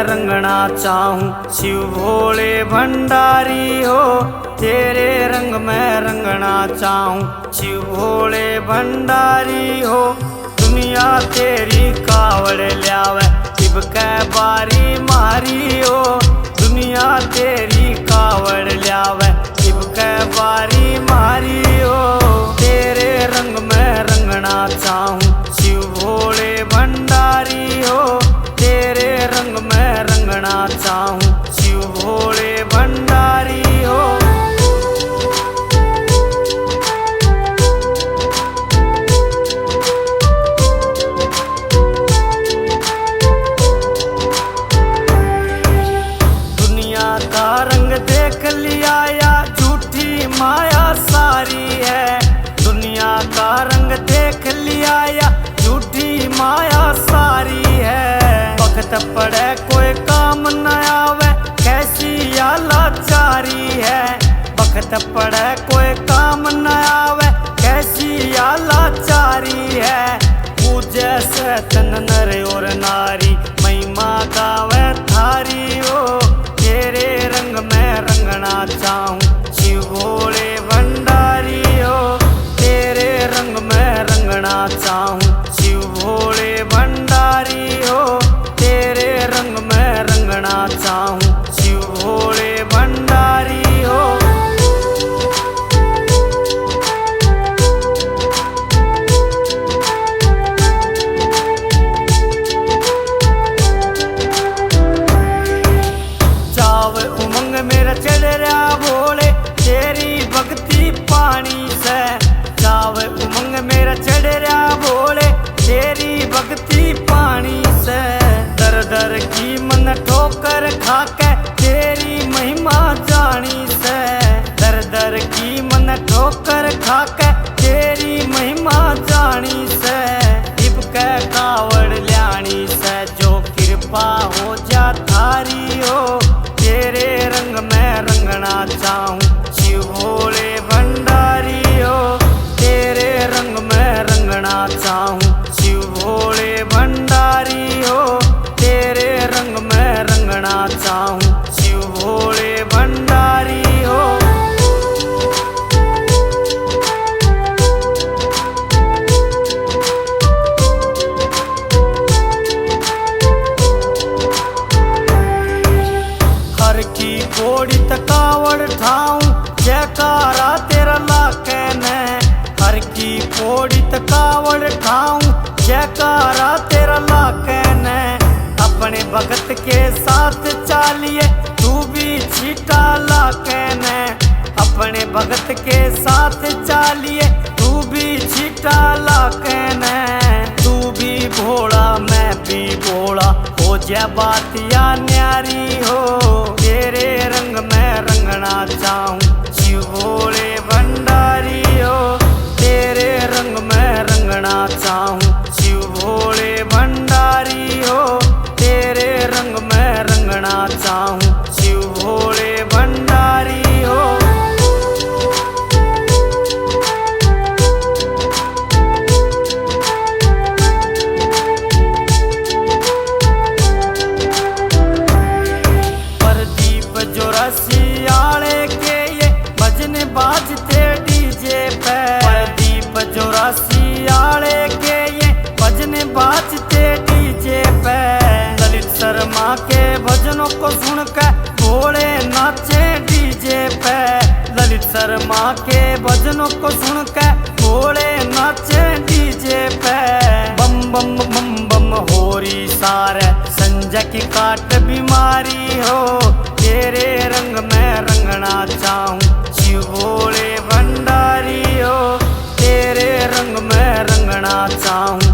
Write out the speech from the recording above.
रंगना चाहूं। शिव भोले भंडारी हो तेरे रंग में रंगना चाहूं। शिव भोले भंडारी हो दुनिया तेरी कावड़ ल्यावे शिव कै बारी मारी हो। दुनिया तेरी कावड़ ल्यावे शिव कै बारी मारी हो। तेरे रंग में रंगना चाहूं शिव भोले भंडारी हो तेरे रंग में रंगना चाहूं। शिव भोले भंडारी हो। दुनिया का रंग देख लिया या झूठी माया सारी है। दुनिया का रंग देख लिया या झूठी माया सारी है। वक्त पड़े कोई काम न आवे कैसी या लाचारी है। वक्त पड़े कोई काम न आवे कैसी या लाचारी है। पूजे से तन नर और नारी महिमा गावे थारी हो। तेरे रंग में रंगना चाहूं शिव भोले भंडारी हो। तेरे रंग में रंगना चाहूं शिव भोले भंडारी हो। तेरे रंग में रंगना चाहूं शिव भोले भंडारी हो। चाव उमंग मेरा चढ़ रहा भोले तेरी भक्ति पानी से। चाव उमंग मेरा चढ़ रहा भोले तेरी भक्ति पानी से। दर दर की मन ठोकर खाके तेरी महिमा जानी से। दर दर की मन ठोकर खाके तेरी महिमा जानी से। शिव कै कावड़ ल्याणी से जो कृपा हो जा थारी हो। तेरे रंग में रंगना चाहूं शिव भोले भंडारी हो। तेरे रंग में रंगना चाहूं शिव भोले भंडारी हो। तेरे रंग में रंगना चाहूं शिव भोले भंडारी हो। हर की कोड़ी तकावड़ ठाऊं जयकारा तेरा लाके ने। हर की कोड़ी तकावड़ ठाऊं जयकारा तेरा लाके ने। अपने भगत के साथ चालिए तू भी छीटा लाके ने। अपने भगत के साथ चालिए तू भी छीटा लाके ने। तू भी भोला मैं भी भोला हो जा बात या न्यारी हो। तेरे रंग में रंगना चाहूं शिव भोले भंडारी हो। तेरे रंग में रंगना चाहूं शिव भोले भंडारी हो। तेरे रंग में रंगना चाहूं शिव भोले भंडारी हो। प्रदीप जो रसियाले के ये भजन बाजते डीजे पे। प्रदीप जो रसियाले के ये भजन बाजते डीजे पे। ललित शर्मा के भजनों को सुनकर भोले नाचे डीजे पे। ललित शर्मा के भजनों को सुनकर भोले नाचे डीजे पे। बम बम बम बम होरी सारे संजय की काट बीमारी हो। तेरे रंग में रंगना चाहूं शिव भोले भंडारी हो। तेरे रंग में रंगना चाहूं